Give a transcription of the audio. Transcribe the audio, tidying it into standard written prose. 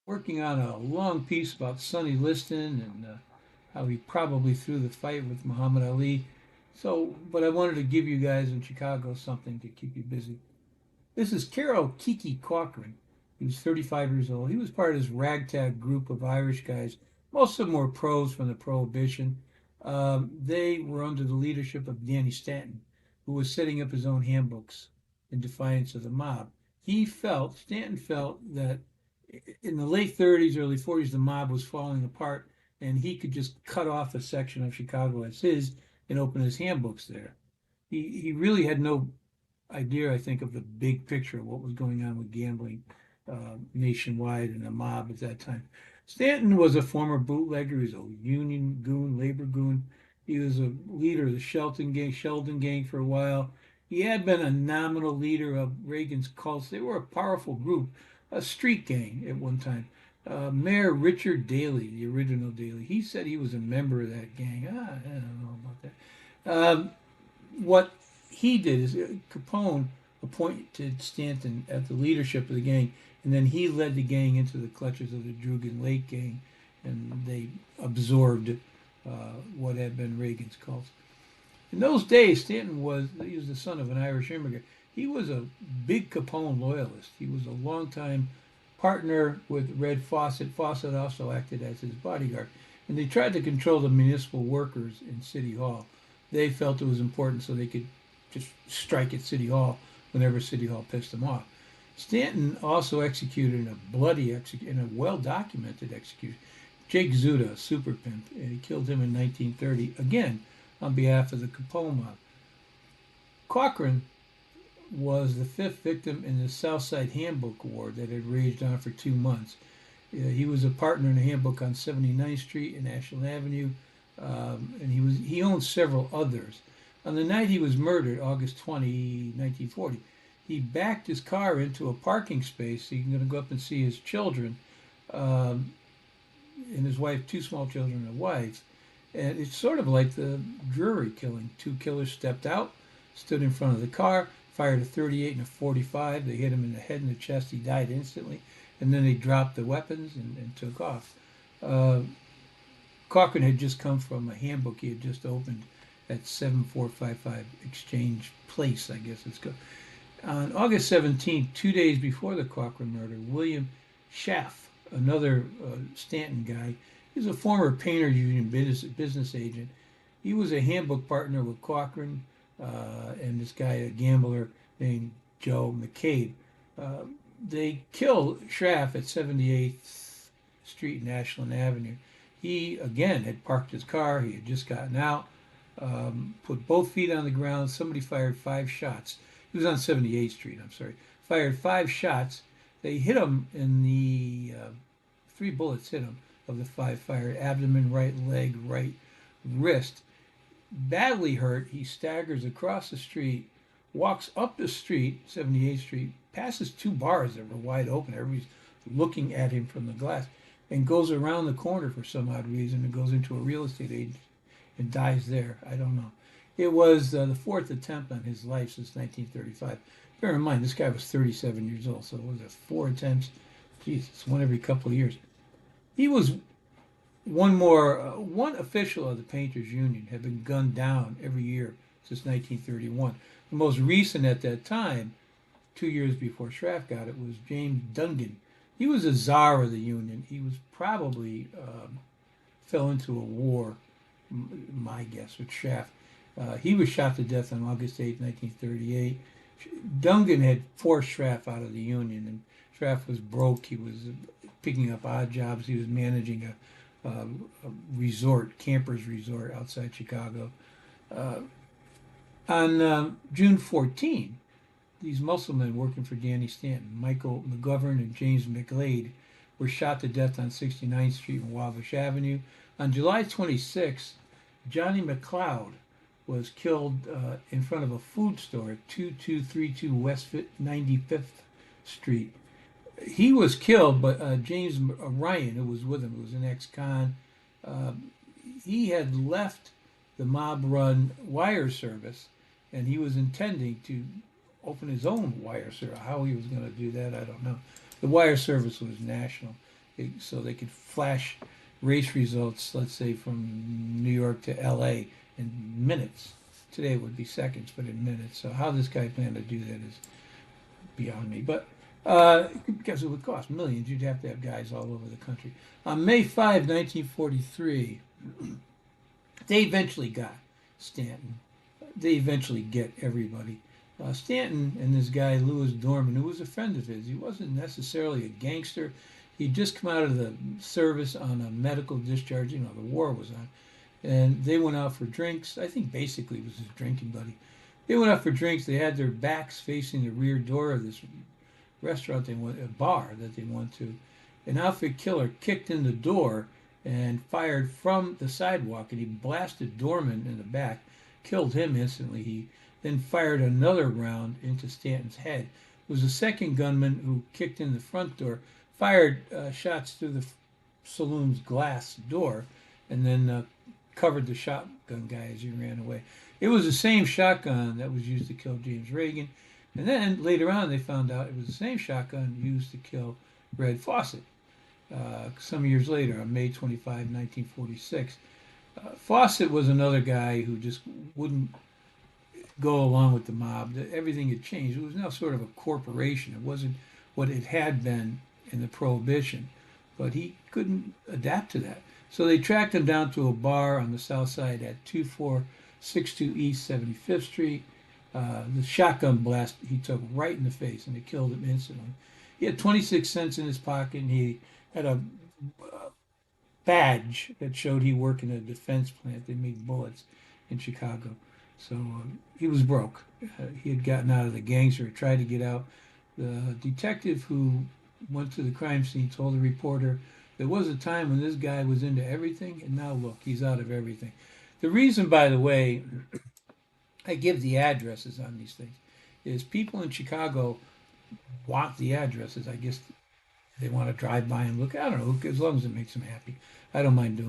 working on a long piece about Sonny Liston and how he probably threw the fight with Muhammad Ali. But I wanted to give you guys in Chicago something to keep you busy. This is Carol Kiki Cochran. He was 35 years old. He was part of this ragtag group of Irish guys. Most of them were pros from the Prohibition. They were under the leadership of Danny Stanton, who was setting up his own handbooks in defiance of the mob. Stanton felt that in the late 30s, early 40s, the mob was falling apart, and he could just cut off a section of Chicago as his and open his handbooks there. He really had no idea, I think, of the big picture of what was going on with gambling nationwide and the mob at that time. Stanton was a former bootlegger. He was a union goon, labor goon. He was a leader of the Sheldon gang for a while. He had been a nominal leader of Reagan's cults. They were a powerful group, a street gang at one time. Mayor Richard Daley, the original Daley, he said he was a member of that gang. I don't know about that. What he did is Capone appointed Stanton at the leadership of the gang, and then he led the gang into the clutches of the Drugan Lake gang, and they absorbed what had been Reagan's cults. In those days, he was the son of an Irish immigrant. He was a big Capone loyalist. He was a longtime partner with Red Fawcett. Fawcett also acted as his bodyguard. And they tried to control the municipal workers in City Hall. They felt it was important so they could just strike at City Hall whenever City Hall pissed them off. Stanton also executed in a well-documented execution, Jake Zuda, a super pimp, and he killed him in 1930, again, on behalf of the Capone mob. Cochran was the fifth victim in the Southside Handbook War that had raged on for 2 months. He was a partner in a handbook on 79th Street and Ashland Avenue, and he owned several others. On the night he was murdered, August 20, 1940, he backed his car into a parking space. So he was going to go up and see his children, and his wife, two small children and a wife. And it's sort of like the Drury killing. Two killers stepped out, stood in front of the car, fired a 38 and a 45. They hit him in the head and the chest. He died instantly. And then they dropped the weapons and took off. Cochran had just come from a handbook he had just opened at 7455 Exchange Place, I guess it's called. On August 17th, 2 days before the Cochran murder, William Schaff, another Stanton guy, he was a former painters union business agent. He was a handbook partner with Cochran and this guy, a gambler named Joe McCabe. They killed Schaff at 78th Street and Ashland Avenue. He, again, had parked his car. He had just gotten out, put both feet on the ground. Somebody fired 5 shots. He was on 78th Street, I'm sorry. Fired 5 shots. They hit him in the 3 bullets hit him of the 5 fired. Abdomen, right leg, right wrist. Badly hurt, he staggers across the street, walks up the street, 78th Street, passes 2 bars that were wide open. Everybody's looking at him from the glass, and goes around the corner for some odd reason and goes into a real estate agent and dies there. I don't know. It was the 4th attempt on his life since 1935. Bear in mind, this guy was 37 years old, so it was 4 attempts. Jesus, one every couple of years. He was one official of the Painters Union had been gunned down every year since 1931. The most recent at that time, 2 years before Schaff got it, was James Dungan. He was a czar of the Union. He was probably fell into a war, my guess, with Schaff. He was shot to death on August 8, 1938. Dungan had forced Schaff out of the Union, and Schaff was broke. He was picking up odd jobs. He was managing a resort, campers resort outside Chicago. On June 14, these Musclemen working for Danny Stanton, Michael McGovern and James McLeod, were shot to death on 69th Street and Wabash Avenue. On July 26, Johnny McLeod was killed in front of a food store at 2232 West 95th Street. He was killed, but James Ryan, who was with him, who was an ex-con, he had left the mob-run wire service, and he was intending to open his own wire service. How he was going to do that, I don't know. The wire service was national. so they could flash race results, let's say from New York to L.A. in minutes. Today it would be seconds, but in minutes. So how this guy planned to do that is beyond me. But because it would cost millions, you'd have to have guys all over the country. On May 5, 1943, they eventually got Stanton. They eventually get everybody. Stanton and this guy, Lewis Dorman, who was a friend of his, he wasn't necessarily a gangster. He'd just come out of the service on a medical discharge. You know, the war was on. And they went out for drinks. I think basically it was his drinking buddy. They went out for drinks. They had their backs facing the rear door of this restaurant a bar that they went to. An outfit killer kicked in the door and fired from the sidewalk, and he blasted Dorman in the back, killed him instantly. He then fired another round into Stanton's head. It was a second gunman who kicked in the front door, fired shots through the saloon's glass door, and then covered the shotgun guy as he ran away. It was the same shotgun that was used to kill James Reagan. And then later on, they found out it was the same shotgun used to kill Red Fawcett. Some years later, on May 25, 1946. Fawcett was another guy who just wouldn't go along with the mob. Everything had changed. It was now sort of a corporation. It wasn't what it had been in the Prohibition. But he couldn't adapt to that. So they tracked him down to a bar on the south side at 2462 East 75th Street. The shotgun blast he took right in the face, and it killed him instantly. He had 26 cents in his pocket, and he had a badge that showed he worked in a defense plant. They made bullets in Chicago. So he was broke. He had gotten out of the gangster, tried to get out. The detective who went to the crime scene told the reporter, there was a time when this guy was into everything, and now look, he's out of everything. The reason, by the way, I give the addresses on these things is people in Chicago want the addresses. I guess they want to drive by and look. I don't know, as long as it makes them happy. I don't mind doing